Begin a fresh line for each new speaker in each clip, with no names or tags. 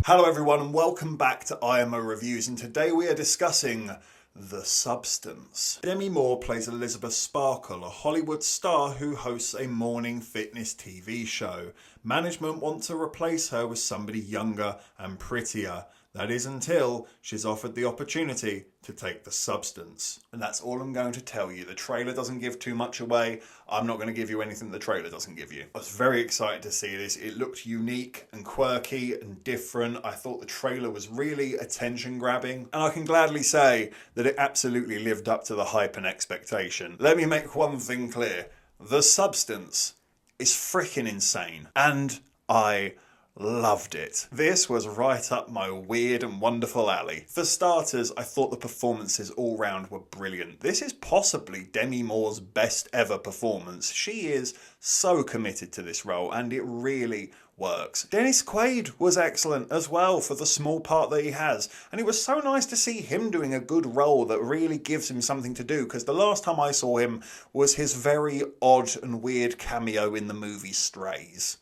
Hello everyone and welcome back to IMO Reviews, and today we are discussing The Substance. Demi Moore plays Elizabeth Sparkle, a Hollywood star who hosts a morning fitness TV show. Management want to replace her with somebody younger and prettier. That is until she's offered the opportunity to take the substance. And that's all I'm going to tell you. The trailer doesn't give too much away. I'm not going to give you anything the trailer doesn't give you. I was very excited to see this. It looked unique and quirky and different. I thought the trailer was really attention grabbing. And I can gladly say that it absolutely lived up to the hype and expectation. Let me make one thing clear. The Substance is freaking insane. And I loved it. This was right up my weird and wonderful alley. For starters, I thought the performances all round were brilliant. This is possibly Demi Moore's best ever performance. She is so committed to this role and it really works. Quaid was excellent as well for the small part that he has, and it was so nice to see him doing a good role that really gives him something to do, because the last time I saw him was his very odd and weird cameo in the movie Strays.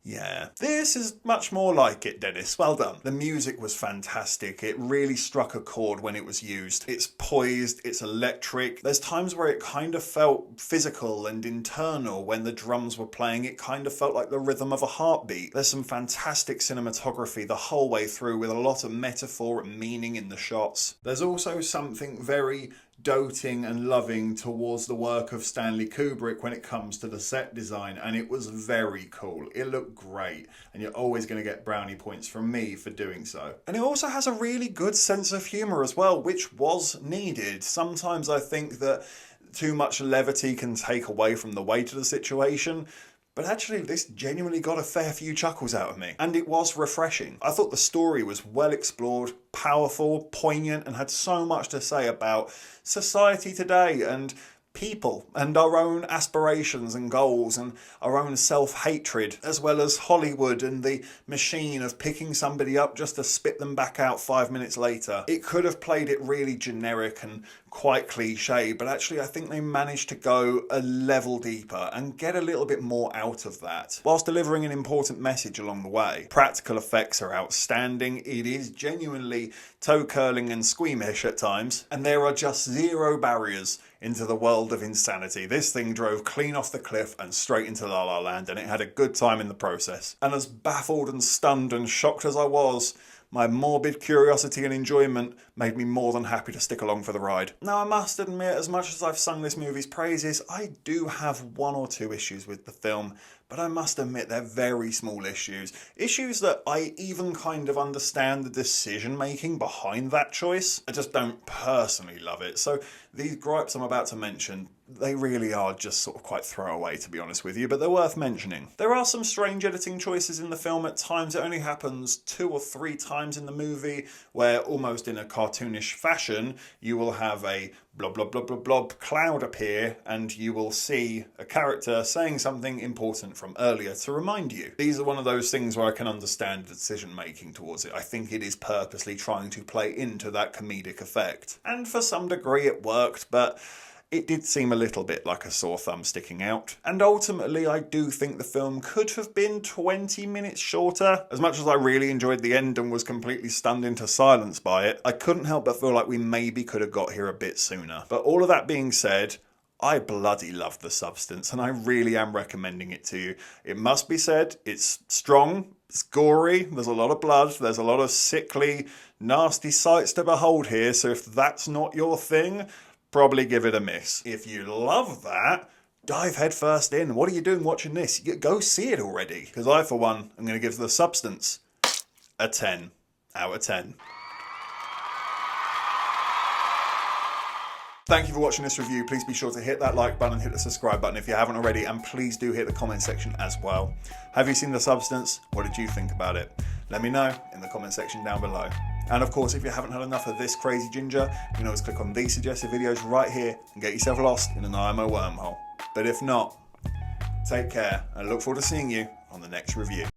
Yeah, this is much more like it, Dennis. Well done. The music was fantastic. It really struck a chord when it was used. It's poised, it's electric. There's times where it kind of felt physical and internal when the drums were playing. It kind of felt like the rhythm of a heartbeat. There's some fantastic cinematography the whole way through with a lot of metaphor and meaning in the shots. There's also something very doting and loving towards the work of Stanley Kubrick when it comes to the set design, and it was very cool. It looked great, and you're always going to get brownie points from me for doing so. And it also has a really good sense of humour as well, which was needed. Sometimes I think that too much levity can take away from the weight of the situation, but actually this genuinely got a fair few chuckles out of me, and it was refreshing. I thought the story was well explored, powerful, poignant, and had so much to say about society today and people and our own aspirations and goals and our own self-hatred, as well as Hollywood and the machine of picking somebody up just to spit them back out 5 minutes later. It could have played it really generic and quite cliche, but actually I think they managed to go a level deeper and get a little bit more out of that, whilst delivering an important message along the way. Practical effects are outstanding. It is genuinely toe-curling and squeamish at times, and there are just zero barriers into the world of insanity. This thing drove clean off the cliff and straight into La La Land, and it had a good time in the process. And as baffled and stunned and shocked as I was, my morbid curiosity and enjoyment made me more than happy to stick along for the ride. Now, I must admit, as much as I've sung this movie's praises, I do have one or two issues with the film, but I must admit they're very small issues. Issues that I even kind of understand the decision making behind that choice. I just don't personally love it. So these gripes I'm about to mention, they really are just sort of quite throwaway, to be honest with you, but they're worth mentioning. There are some strange editing choices in the film at times. It only happens 2 or 3 times in the movie, where almost in a cartoonish fashion, you will have a blob, blob, blob, blob, blob cloud appear, and you will see a character saying something important from earlier to remind you. These are one of those things where I can understand the decision making towards it. I think it is purposely trying to play into that comedic effect. And for some degree it worked, but it did seem a little bit like a sore thumb sticking out. And ultimately, I do think the film could have been 20 minutes shorter. As much as I really enjoyed the end and was completely stunned into silence by it, I couldn't help but feel like we maybe could have got here a bit sooner. But all of that being said, I bloody love The Substance, and I really am recommending it to you. It must be said, it's strong, it's gory, there's a lot of blood, there's a lot of sickly, nasty sights to behold here, so if that's not your thing, probably give it a miss. If you love that, dive headfirst in. What are you doing watching this? Go see it already. Because I, for one, am going to give The Substance a 10 out of 10. Thank you for watching this review. Please be sure to hit that like button and hit the subscribe button if you haven't already, and please do hit the comment section as well. Have you seen The Substance? What did you think about it? Let me know in the comment section down below. And of course, if you haven't had enough of this crazy ginger, you can always click on these suggested videos right here and get yourself lost in an IMO wormhole. But if not, take care and I look forward to seeing you on the next review.